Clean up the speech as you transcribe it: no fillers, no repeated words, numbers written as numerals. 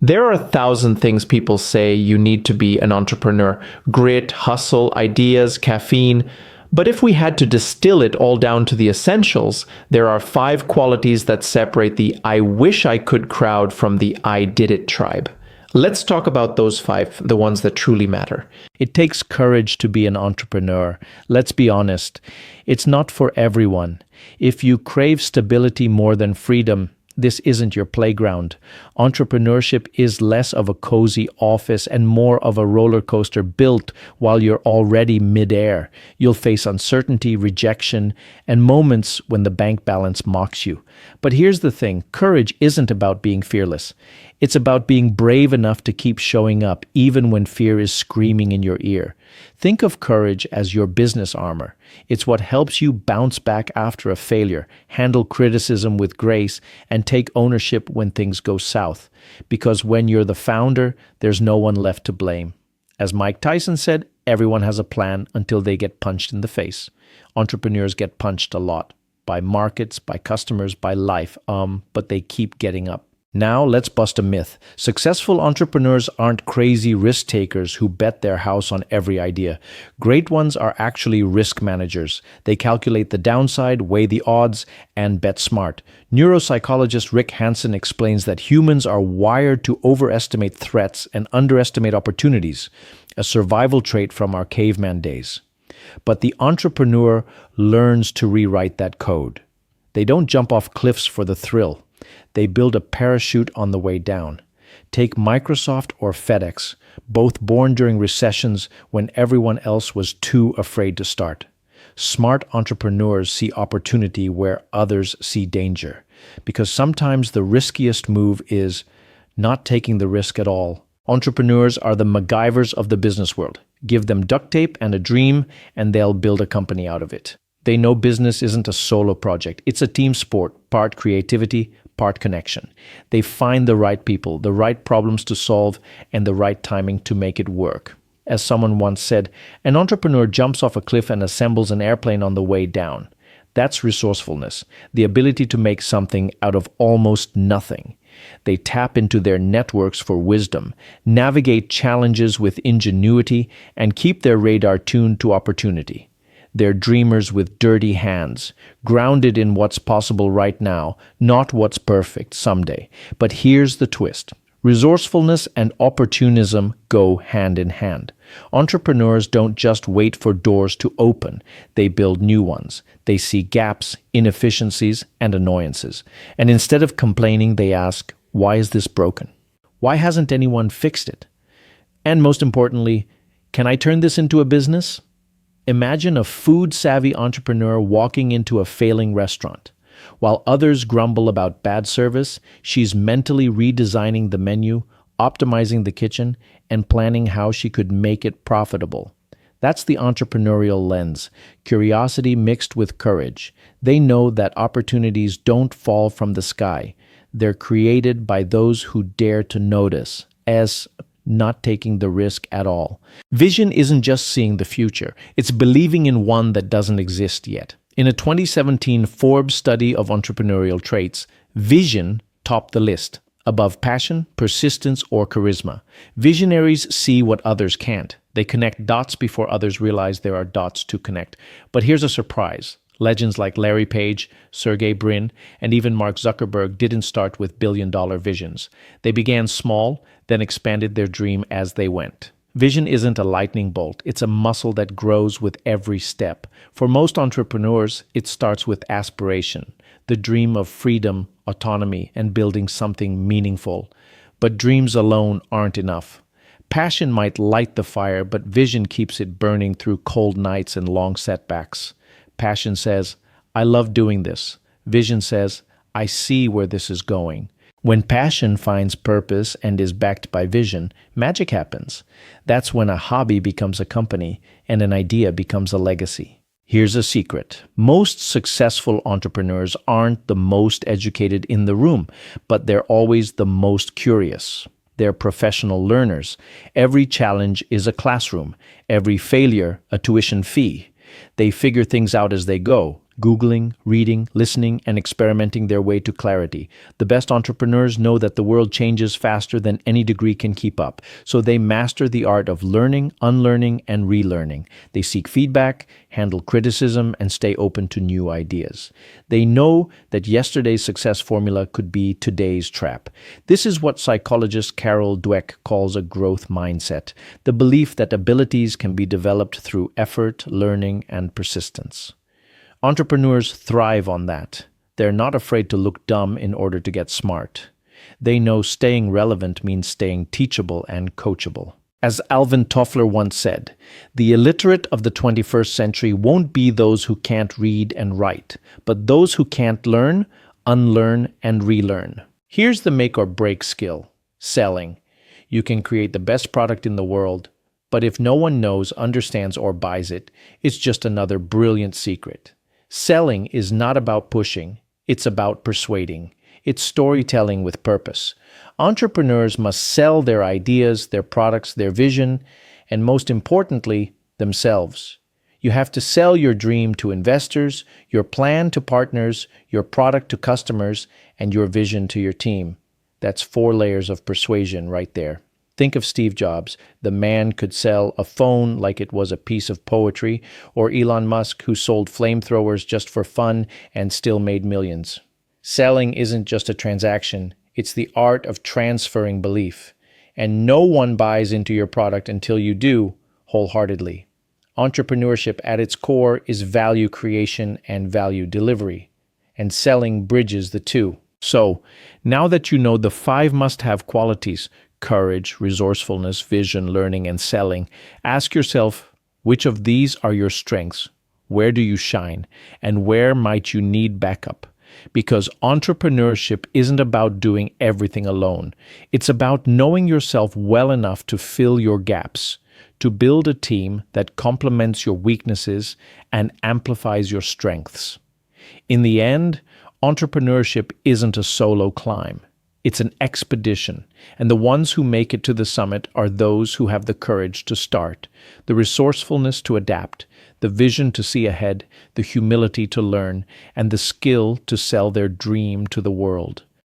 There are 1,000 things people say you need to be an entrepreneur: grit, hustle, ideas, caffeine. But if we had to distill it all down to the essentials, there are 5 qualities that separate the "I wish I could" crowd from the "I did it" tribe. Let's talk about those 5, the ones that truly matter. It takes courage to be an entrepreneur. Let's be honest. It's not for everyone. If you crave stability more than freedom, this isn't your playground. Entrepreneurship is less of a cozy office and more of a roller coaster built while you're already midair. You'll face uncertainty, rejection, and moments when the bank balance mocks you. But here's the thing: courage isn't about being fearless. It's about being brave enough to keep showing up even when fear is screaming in your ear. Think of courage as your business armor. It's what helps you bounce back after a failure, handle criticism with grace, and take ownership when things go south. Because when you're the founder, there's no one left to blame. As Mike Tyson said, everyone has a plan until they get punched in the face. Entrepreneurs get punched a lot. By markets, by customers, by life, but they keep getting up. Now, let's bust a myth. Successful entrepreneurs aren't crazy risk takers who bet their house on every idea. Great ones are actually risk managers. They calculate the downside, weigh the odds, and bet smart. Neuropsychologist Rick Hansen explains that humans are wired to overestimate threats and underestimate opportunities, a survival trait from our caveman days. But the entrepreneur learns to rewrite that code. They don't jump off cliffs for the thrill. They build a parachute on the way down. Take Microsoft or FedEx, both born during recessions when everyone else was too afraid to start. Smart entrepreneurs see opportunity where others see danger, because sometimes the riskiest move is not taking the risk at all. Entrepreneurs are the MacGyvers of the business world. Give them duct tape and a dream, and they'll build a company out of it. They know business isn't a solo project. It's a team sport, part creativity, part connection. They find the right people, the right problems to solve, and the right timing to make it work. As someone once said, an entrepreneur jumps off a cliff and assembles an airplane on the way down. That's resourcefulness, the ability to make something out of almost nothing. They tap into their networks for wisdom, navigate challenges with ingenuity, and keep their radar tuned to opportunity. They're dreamers with dirty hands, grounded in what's possible right now, not what's perfect someday. But here's the twist. Resourcefulness and opportunism go hand in hand. Entrepreneurs don't just wait for doors to open. They build new ones. They see gaps, inefficiencies, and annoyances. And instead of complaining, they ask, why is this broken? Why hasn't anyone fixed it? And most importantly, can I turn this into a business? Imagine a food-savvy entrepreneur walking into a failing restaurant. While others grumble about bad service, she's mentally redesigning the menu, optimizing the kitchen, and planning how she could make it profitable. That's the entrepreneurial lens, curiosity mixed with courage. They know that opportunities don't fall from the sky. They're created by those who dare to notice, as not taking the risk at all. Vision isn't just seeing the future, it's believing in one that doesn't exist yet. In a 2017 Forbes study of entrepreneurial traits, vision topped the list, above passion, persistence, or charisma. Visionaries see what others can't. They connect dots before others realize there are dots to connect. But here's a surprise. Legends like Larry Page, Sergey Brin, and even Mark Zuckerberg didn't start with billion-dollar visions. They began small, then expanded their dream as they went. Vision isn't a lightning bolt. It's a muscle that grows with every step. For most entrepreneurs, it starts with aspiration, the dream of freedom, autonomy, and building something meaningful. But dreams alone aren't enough. Passion might light the fire, but vision keeps it burning through cold nights and long setbacks. Passion says, I love doing this. Vision says, I see where this is going. When passion finds purpose and is backed by vision, magic happens. That's when a hobby becomes a company and an idea becomes a legacy. Here's a secret. Most successful entrepreneurs aren't the most educated in the room, but they're always the most curious. They're professional learners. Every challenge is a classroom. Every failure, a tuition fee. They figure things out as they go, Googling, reading, listening, and experimenting their way to clarity. The best entrepreneurs know that the world changes faster than any degree can keep up, so they master the art of learning, unlearning, and relearning. They seek feedback, handle criticism, and stay open to new ideas. They know that yesterday's success formula could be today's trap. This is what psychologist Carol Dweck calls a growth mindset, the belief that abilities can be developed through effort, learning, and persistence. Entrepreneurs thrive on that. They're not afraid to look dumb in order to get smart. They know staying relevant means staying teachable and coachable. As Alvin Toffler once said, the illiterate of the 21st century won't be those who can't read and write, but those who can't learn, unlearn, and relearn. Here's the make or break skill: selling. You can create the best product in the world, but if no one knows, understands, or buys it, it's just another brilliant secret. Selling is not about pushing, it's about persuading. It's storytelling with purpose. Entrepreneurs must sell their ideas, their products, their vision, and most importantly, themselves. You have to sell your dream to investors, your plan to partners, your product to customers, and your vision to your team. That's 4 layers of persuasion right there. Think of Steve Jobs. The man could sell a phone like it was a piece of poetry, or Elon Musk, who sold flamethrowers just for fun and still made millions. Selling isn't just a transaction, it's the art of transferring belief. And no one buys into your product until you do, wholeheartedly. Entrepreneurship at its core is value creation and value delivery, and selling bridges the two. So, now that you know the 5 must-have qualities: courage, resourcefulness, vision, learning, and selling, ask yourself, which of these are your strengths? Where do you shine? And where might you need backup? Because entrepreneurship isn't about doing everything alone. It's about knowing yourself well enough to fill your gaps, to build a team that complements your weaknesses and amplifies your strengths. In the end, entrepreneurship isn't a solo climb. It's an expedition, and the ones who make it to the summit are those who have the courage to start, the resourcefulness to adapt, the vision to see ahead, the humility to learn, and the skill to sell their dream to the world.